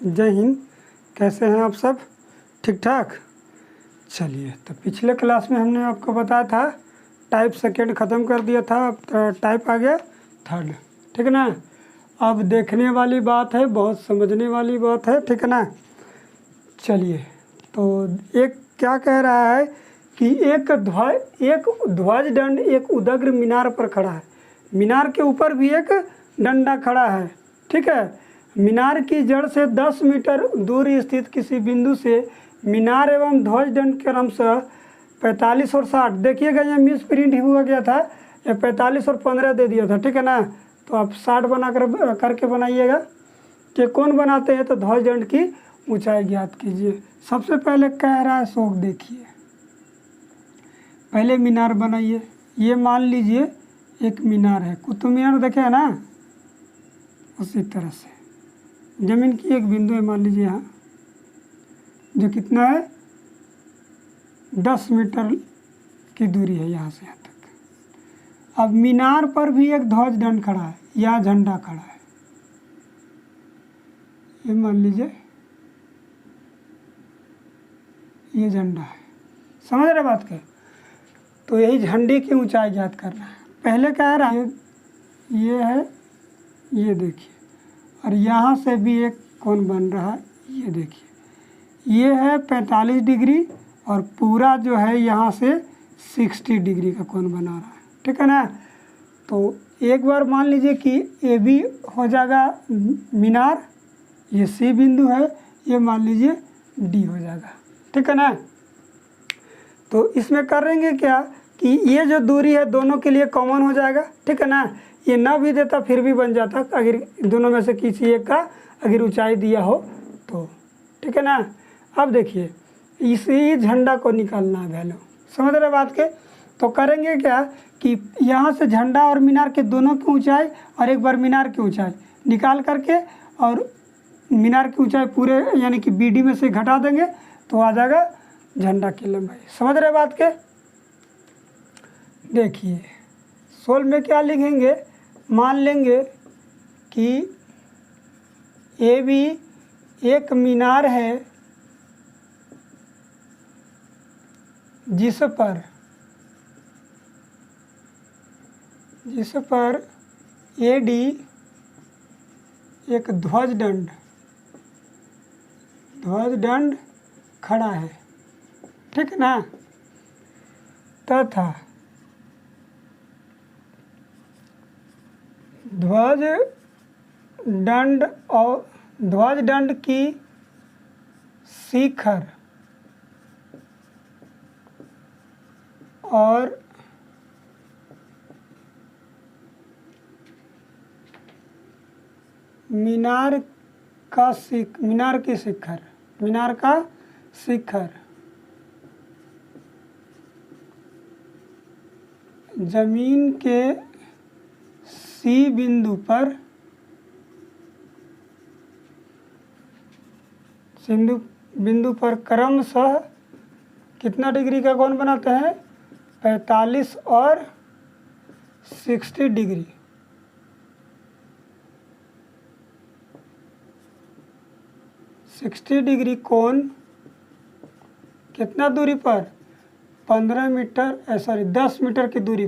जय हिंद। कैसे हैं आप सब? ठीक ठाक। चलिए, तो पिछले क्लास में हमने आपको बताया था टाइप सेकेंड ख़त्म कर दिया था, अब टाइप आ गया थर्ड। ठीक है ना। अब देखने वाली बात है, बहुत समझने वाली बात है। ठीक है ना। चलिए, तो एक क्या कह रहा है कि एक ध्वज दंड एक उदग्र मीनार पर खड़ा है। मीनार के ऊपर भी एक डंडा खड़ा है। ठीक है। मीनार की जड़ से 10 मीटर दूर स्थित किसी बिंदु से मीनार एवं ध्वज दंड क्रमशः 45 और 60, देखिएगा यहाँ मिस प्रिंट हुआ गया था, ये 45 और 15 दे दिया था। ठीक है ना। तो आप 60 बना करके बनाइएगा। कि कौन बनाते हैं? तो ध्वज दंड की ऊंचाई ज्ञात कीजिए। सबसे पहले कह रहा है शोक, देखिए पहले मीनार बनाइए। ये मान लीजिए एक मीनार है, कुतुब मीनार देखे है ना, उसी तरह से जमीन की एक बिंदु है, मान लीजिए यहाँ, जो कितना है 10 मीटर की दूरी है यहाँ से यहाँ तक। अब मीनार पर भी एक ध्वज दंड खड़ा है, यहाँ झंडा खड़ा है, ये मान लीजिए ये झंडा है। समझ रहे बात के? तो यही झंडे की ऊंचाई ज्ञात करना है। पहले कह रहा है ये है, ये देखिए, और यहाँ से भी एक कोण बन रहा है, ये देखिए, ये है 45 डिग्री और पूरा जो है यहाँ से 60 डिग्री का कोण बना रहा है। ठीक है ना। तो एक बार मान लीजिए कि ए बी हो जाएगा मीनार, ये सी बिंदु है, ये मान लीजिए डी हो जाएगा। ठीक है ना। तो इसमें करेंगे क्या कि ये जो दूरी है दोनों के लिए कॉमन हो जाएगा। ठीक है ना। ये ना भी देता फिर भी बन जाता, अगर दोनों में से किसी एक का अगर ऊंचाई दिया हो तो। ठीक है ना। अब देखिए इसी झंडा को निकालना है वैल्यू। समझ रहे बात के? तो करेंगे क्या कि यहाँ से झंडा और मीनार के दोनों की ऊंचाई और एक बार मीनार की ऊंचाई निकाल करके और मीनार की ऊंचाई पूरे यानी कि बी डी में से घटा देंगे तो आ जाएगा झंडा की लंबाई। समझ रहे बात के? देखिए 16 में क्या लिखेंगे, मान लेंगे कि ए बी एक मीनार है जिस पर ए डी एक ध्वज दंड खड़ा है। ठीक है ना। तथा ध्वज दंड की शिखर और मीनार का शिखर जमीन के सी बिंदु पर क्रमशः कितना डिग्री का कोण बनाते हैं? 45 और 60 डिग्री। 60 डिग्री कोण कितना दूरी पर? 15 मीटर 10 मीटर की दूरी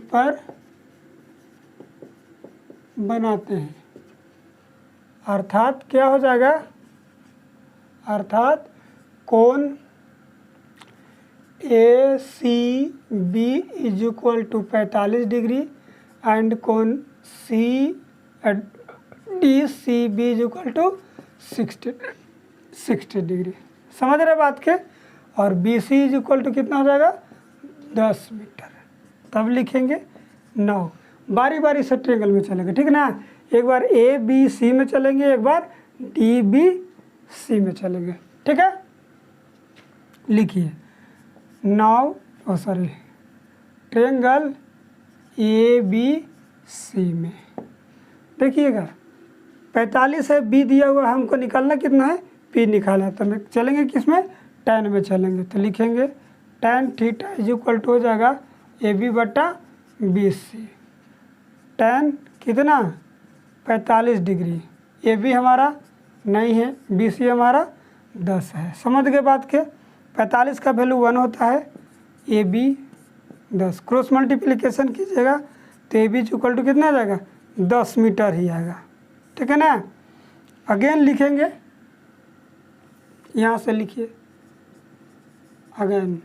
पर बनाते हैं। अर्थात क्या हो जाएगा? अर्थात कोण A C B is equal to 45 degree and कोण C D C B is equal to 60 degree. समझ रहे बात के? और B C is equal to कितना हो जाएगा? 10 मीटर। तब लिखेंगे 9। बारी बारी से ट्रायंगल में चलेंगे। ठीक है ना। एक बार ए बी सी में चलेंगे, एक बार डी बी सी में चलेंगे। ठीक है। लिखिए 9 ट्रायंगल ए बी सी में देखिएगा 45 है, बी दिया हुआ, हमको निकालना कितना है? पी निकालना। तो मैं चलेंगे किस में? tan में चलेंगे। तो लिखेंगे tan theta is equal to हो जाएगा ए बी बटा बी सी। tan कितना? 45 डिग्री ए बी हमारा नहीं है, बी सी हमारा 10 है। समझ गए बात के। 45 का वैल्यू 1 होता है, ए बी 10, क्रॉस मल्टीप्लिकेशन कीजिएगा तो ए बी इक्वल टू कितना आ जाएगा, 10 मीटर ही आएगा। ठीक है ना। अगेन लिखेंगे, यहाँ से लिखिए again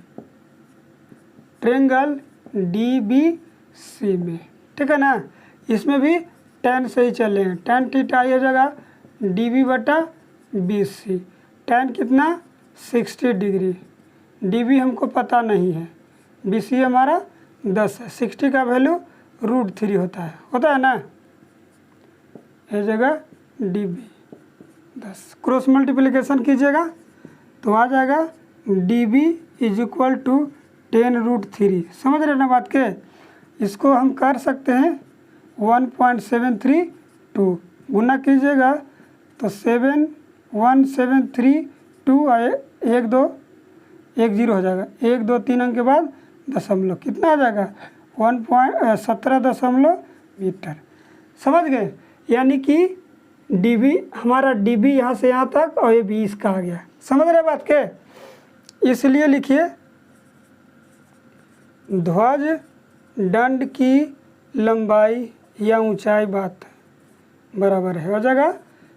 triangle D B C में। ठीक है ना। इसमें भी tan से ही चलेंगे, tan थीटा ये जगह डी बी बटा बी सी, tan कितना 60 डिग्री, डी बी हमको पता नहीं है, बी सी हमारा 10 है, 60 का वैल्यू √3 होता है ना, ये जगह डी बी 10, क्रॉस मल्टीप्लिकेशन कीजिएगा तो आ जाएगा D B is equal to 10√3। समझ रहे ना बात के। इसको हम कर सकते हैं 1.732 गुना कीजिएगा तो 71732 1 2 1 0 हो जाएगा, 1 2 3 अंक के बाद दशमलव कितना आ जाएगा 17 मीटर। समझ गए। यानी कि डीबी हमारा डीबी यहाँ से यहाँ तक और ये 20 का आ गया। समझ रहे बात के। इसलिए लिखिए ध्वज दंड की लंबाई या ऊंचाई बात बराबर है, हो जाएगा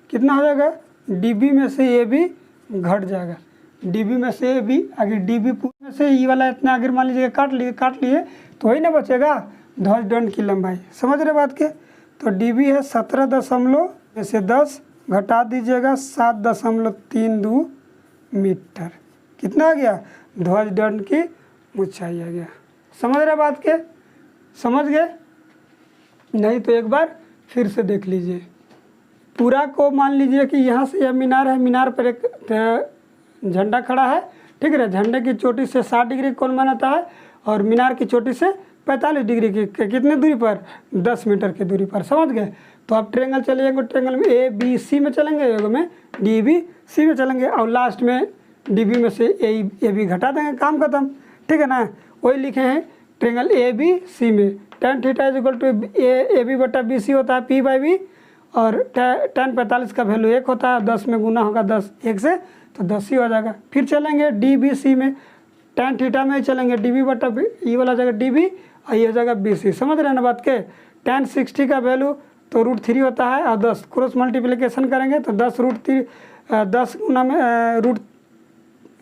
कितना हो जाएगा, डीबी में से ये भी घट जाएगा, डीबी में से ये भी आगे डीबी में से ई वाला इतना आगे मान लीजिए काट लिए तो वही ना बचेगा ध्वज दंड की लंबाई। समझ रहे बात के। तो डीबी है 17 दशमलव में से 10 घटा दीजिएगा 7.32 मीटर, कितना आ गया, ध्वज दंड की ऊंचाई आ गया। समझ रहे बात के। समझ गए। नहीं तो एक बार फिर से देख लीजिए पूरा को। मान लीजिए कि यहाँ से यह मीनार है, मीनार पर एक झंडा खड़ा है। ठीक है। झंडे की चोटी से 60 डिग्री कोण बनाता है और मीनार की चोटी से 45 डिग्री की कितने दूरी पर, 10 मीटर की दूरी पर। समझ गए। तो आप ट्रेंगल चलिए, ट्रेंगल में ए बी सी में चलेंगे, एगो में डी बी सी में चलेंगे और लास्ट में डी बी में से ए बी घटा देंगे, काम खत्म। ठीक है ना। वही लिखे हैं ट्रेंगल ए बी सी में tan theta is equal to A B बटा बी सी होता है पी बाई बी और tan 45 का वैल्यू 1 होता है, 10 में गुना होगा 10 1 से तो 10 ही हो जाएगा। फिर चलेंगे डी बी सी में, tan थीटा में ही चलेंगे, डी बी बटा ई वाला जगह डी बी और ये जगह बी सी। समझ रहे हैं ना बात के। tan 60 का वैल्यू तो √3 होता है और 10 क्रॉस मल्टीप्लिकेशन करेंगे तो 10 गुना में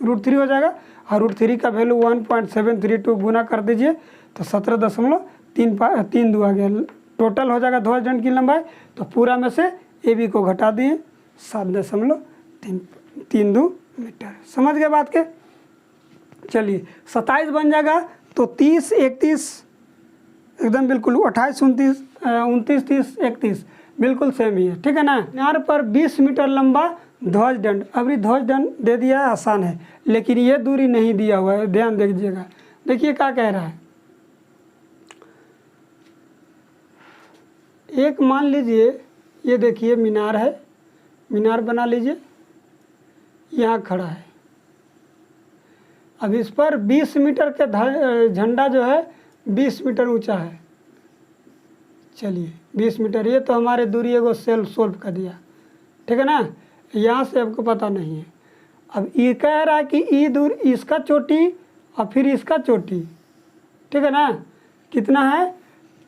√3 हो जाएगा और √3 का वैल्यू 1.732 गुना कर दीजिए तो 17.32 आ गया। टोटल हो जाएगा ध्वज दंड की लंबाई। तो पूरा में से ए बी को घटा दिए 7.32 मीटर। समझ गए बात के। चलिए 27 बन जाएगा तो 30 31 एकदम बिल्कुल 28 29 30 31 बिल्कुल सेम ही है। ठीक है ना। मीनार पर 20 मीटर लंबा ध्वज दंड। अभी ध्वज दंड दे दिया है, आसान है, लेकिन ये दूरी नहीं दिया हुआ है, ध्यान दे दीजिएगा। देखिए क्या कह रहा है। एक मान लीजिए ये देखिए मीनार है, मीनार बना लीजिए, यहाँ खड़ा है। अब इस पर 20 मीटर का झंडा जो है 20 मीटर ऊंचा है। चलिए 20 मीटर, ये तो हमारे दूरी एगो सोल्व कर दिया। ठीक है ना। यहाँ से आपको पता नहीं है। अब ये कह रहा है कि ये दूर इसका चोटी और फिर इसका चोटी। ठीक है ना। कितना है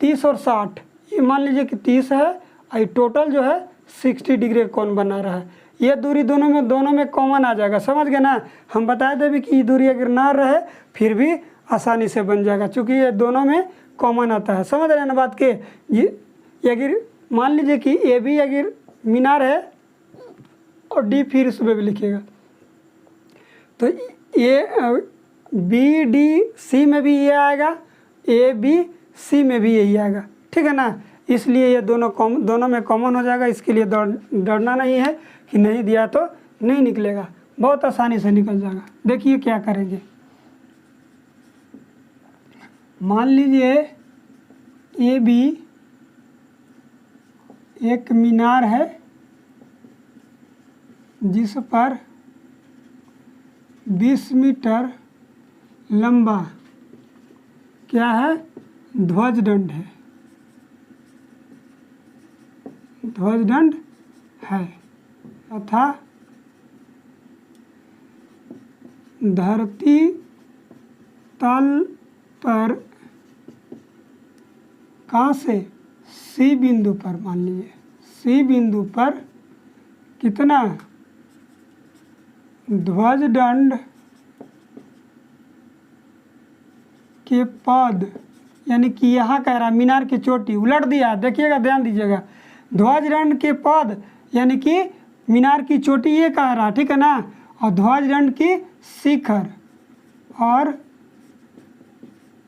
30 और 60। ये मान लीजिए कि 30 है और ये टोटल जो है 60 डिग्री कोण बना रहा है। ये दूरी दोनों में कॉमन आ जाएगा। समझ गए ना। हम बताए थे भी कि ये दूरी अगर ना रहे फिर भी आसानी से बन जाएगा, क्योंकि ये दोनों में कॉमन आता है। समझ रहे हैं ना बात के। ये अगर मान लीजिए कि ए बी अगर मीनार है और डी फिर इसमें भी लिखिएगा तो ये बी डी सी में भी ये आएगा, ए बी सी में भी यही आएगा। ठीक है ना। इसलिए ये दोनों में कॉमन हो जाएगा। इसके लिए डरना नहीं है कि नहीं दिया तो नहीं निकलेगा, बहुत आसानी से निकल जाएगा। देखिए क्या करेंगे। मान लीजिए ए बी एक मीनार है जिस पर 20 मीटर लंबा क्या है, ध्वज दंड है, ध्वज दंड है तथा धरती तल पर कहाँ से सी बिंदु पर, मान लीजिए सी बिंदु पर कितना ध्वजदंड के पद, यानी कि यहाँ कह रहा मीनार की चोटी, उलट दिया, देखिएगा ध्यान दीजिएगा, ध्वजदंड के पद यानी कि मीनार की चोटी ये कह रहा, ठीक है ना, और ध्वजदंड की शिखर और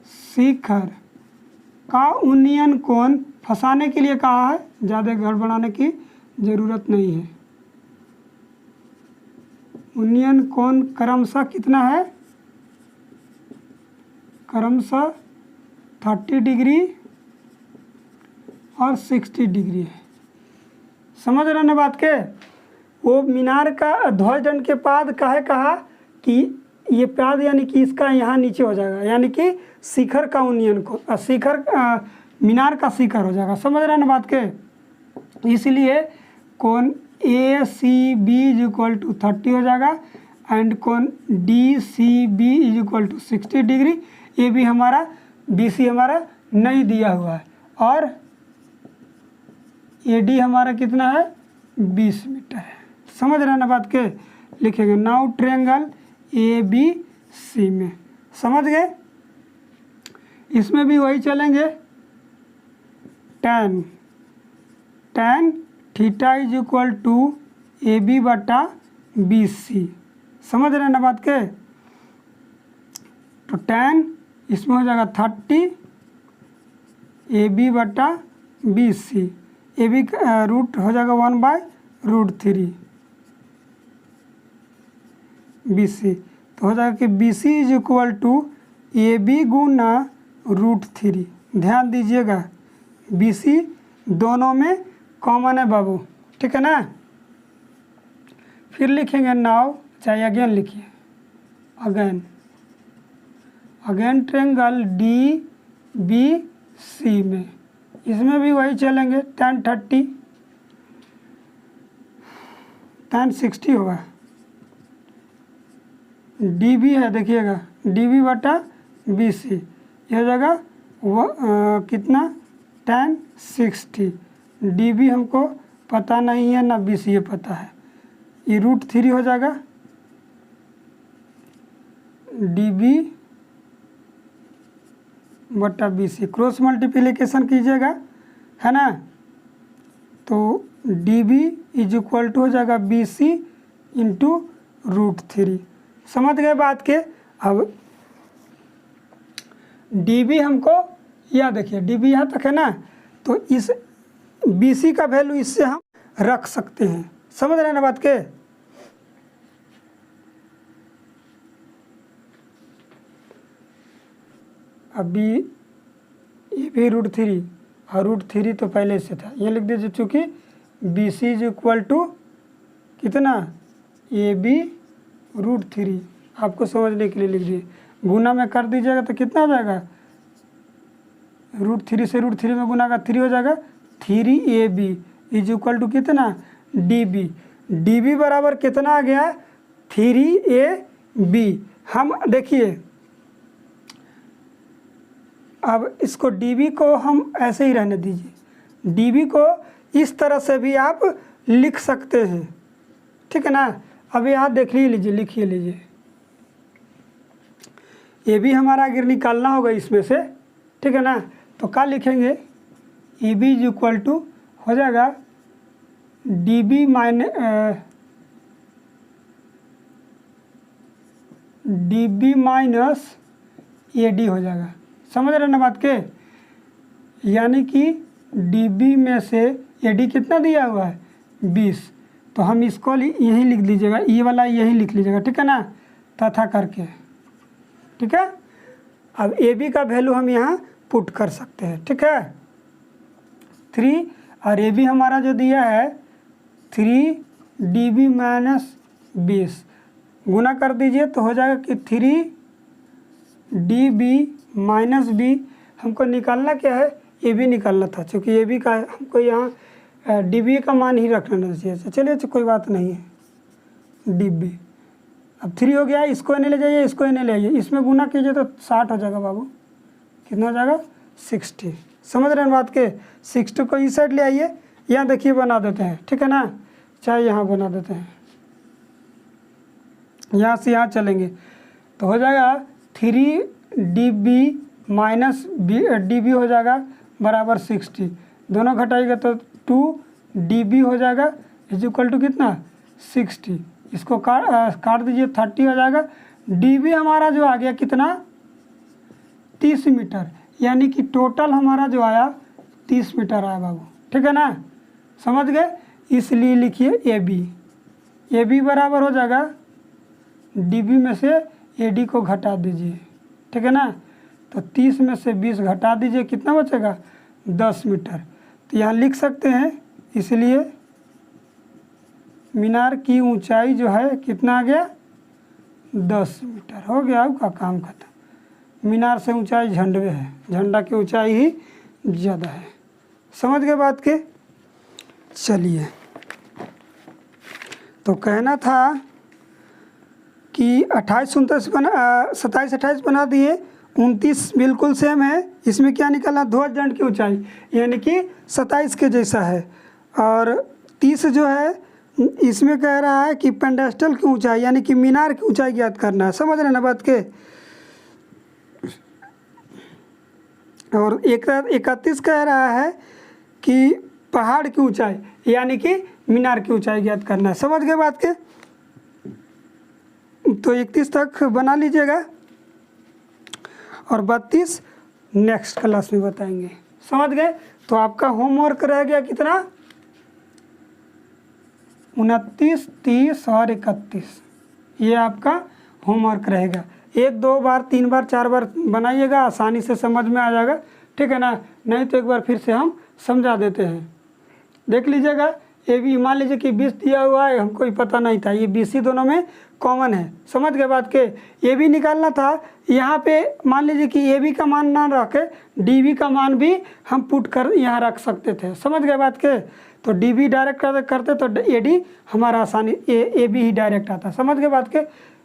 शिखर का उन्नयन कोण फंसाने के लिए कहा है, ज़्यादा गड़बड़ाने की ज़रूरत नहीं है। उन्नयन कोण क्रमशः कितना है, क्रमशः 30 डिग्री और 60 डिग्री है। समझ रहे ना बात के। वो मीनार का ध्वजदंड के पाद काहे कहा कि ये पाद यानी कि इसका यहाँ नीचे हो जाएगा, यानी कि शिखर का उन्नयन को शिखर मीनार का शिखर हो जाएगा। समझ रहे ना बात के। इसलिए कोण A C B is equal to 30 हो जाएगा एंड कोण D C B is equal to 60 degree. ये भी हमारा बी सी हमारा नहीं दिया हुआ है और ए डी हमारा कितना है 20 मीटर है। समझ रहे ना बात के। लिखेंगे now triangle A B C में, समझ गए। इसमें भी वही चलेंगे, tan theta is equal to A B बटा बी सी। समझ रहे ना बात के। तो tan इसमें हो जाएगा 30 ए बी बटा B C, A B root हो जाएगा 1/√3 बी सी। तो हो जाएगा कि B C is equal to A B गुना √3। ध्यान दीजिएगा बी सी दोनों में कॉमन है बाबू, ठीक है ना। फिर लिखेंगे नाउ, चाहे अगेन लिखिए, again triangle D B C में, इसमें भी वही चलेंगे tan 30 tan 60 होगा, डी बी है देखिएगा डी बी बटा बी सी, यह हो जाएगा कितना tan 60। डी बी हमको पता नहीं है ना बी सी ये पता है, ये √3 हो जाएगा डी बी बटा बी सी। क्रॉस मल्टीप्लिकेशन कीजिएगा है ना, तो D B is equal to हो जाएगा बी सी इंटू √3। समझ गए बात के। अब डी बी हमको यह देखिए डी बी यहाँ तक है ना, तो इस बी सी का वैल्यू इससे हम रख सकते हैं। समझ रहे हैं ना बात के। अभी ये भी √3 और √3 तो पहले से था, ये लिख दीजिए चूँकि B C is equal to कितना ए बी √3, आपको समझने के लिए लिख दिए। गुना में कर दीजिएगा तो कितना हो जाएगा, √3 से √3 में गुना का 3 हो जाएगा, 3ab इज इक्वल टू कितना db। db बराबर कितना आ गया 3ab। हम देखिए अब इसको db को हम ऐसे ही रहने दीजिए, db को इस तरह से भी आप लिख सकते हैं, ठीक है ना। अब यहाँ देख लीजिए, लिखिए लीजिए, ये भी हमारा अगर निकालना होगा इसमें से, ठीक है ना। तो क्या लिखेंगे, A B is equal to हो जाएगा D B minus A D हो जाएगा। समझ रहे ना बात के, यानी कि डी बी में से ए डी कितना दिया हुआ है 20, तो हम इसको यहीं लिख लीजिएगा, ये वाला यहीं लिख लीजिएगा, ठीक है ना, तथा करके, ठीक है। अब ए बी का वैल्यू हम यहाँ पुट कर सकते हैं, ठीक है 3, और ए बी हमारा जो दिया है 3db माइनस 20, गुना कर दीजिए तो हो जाएगा कि 3db माइनस बी। हमको निकालना क्या है, ए बी निकालना था, क्योंकि ए बी का हमको यहाँ DB का मान ही रखना चाहिए। चलिए कोई बात नहीं है, DB। अब 3 हो गया, इसको इन्हें ले जाइए, इसको इन्हें ले आइए, इसमें गुना कीजिए तो 60 हो जाएगा बाबू। कितना हो जाएगा? 60। समझ रहे हैं बात के? 60 को इस साइड ले आइए, यहाँ देखिए बना देते हैं, ठीक है ना, चाहे यहाँ बना देते हैं, यहाँ से यहाँ चलेंगे तो हो जाएगा 3DB माइनस DB हो जाएगा बराबर 60। दोनों घटाइएगा तो 2DB हो जाएगा इज इक्वल टू कितना? 60। इसको काट दीजिए, 30 हो जाएगा। DB हमारा जो आ गया कितना? 30 मीटर, यानी कि टोटल हमारा जो आया 30 मीटर आया बाबू, ठीक है ना, समझ गए? इसलिए लिखिए AB बराबर हो जाएगा DB में से AD को घटा दीजिए, ठीक है ना, तो 30 में से 20 घटा दीजिए, कितना बचेगा? 10 मीटर। तो यहाँ लिख सकते हैं, इसलिए मीनार की ऊंचाई जो है कितना आ गया? 10 मीटर। हो गया आपका काम खत्म। मीनार से ऊंचाई झंडे है, झंडा की ऊंचाई ही ज़्यादा है। समझ गए बात के? चलिए, तो कहना था कि 27 28 बना दिए, 29 बिल्कुल सेम है। इसमें क्या निकला? ध्वजदंड की ऊंचाई, यानी कि 27 के जैसा है। और 30 जो है इसमें कह रहा है कि पेंडेस्टल की ऊंचाई, यानी कि मीनार की ऊंचाई ज्ञात करना है। समझ रहे ना बात के? और 31 कह रहा है कि पहाड़ की ऊंचाई, यानी कि मीनार की ऊंचाई ज्ञात करना है। समझ गए बात के? तो 31 तक बना लीजिएगा और 32 नेक्स्ट क्लास में बताएंगे। समझ गए? तो आपका होमवर्क रह गया कितना? 29, 30 और 31, ये आपका होमवर्क रहेगा। 1 2 बार 3 बार 4 बार बनाइएगा, आसानी से समझ में आ जाएगा, ठीक है ना। नहीं तो एक बार फिर से हम समझा देते हैं, देख लीजिएगा। ये भी मान लीजिए कि 20 दिया हुआ है, हमको ही पता नहीं था, ये 20 ही दोनों में कॉमन है। समझ गए बात के? ये भी निकालना था, यहाँ पे मान लीजिए कि AB का मान ना रख के DB का मान भी हम पुट कर यहाँ रख सकते थे। समझ गए बात के? तो DB डायरेक्ट करते तो AD हमारा आसानी AB ही डायरेक्ट आता। समझ गए बात के?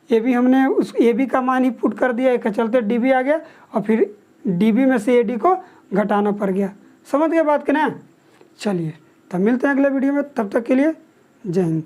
AB हमने उस AB का मान ही पुट कर दिया, एक चलते DB आ गया और फिर DB में से AD को घटाना पड़ गया। समझ गए बात के ना? चलिए, तब मिलते हैं अगले वीडियो में, तब तक के लिए जय हिंद।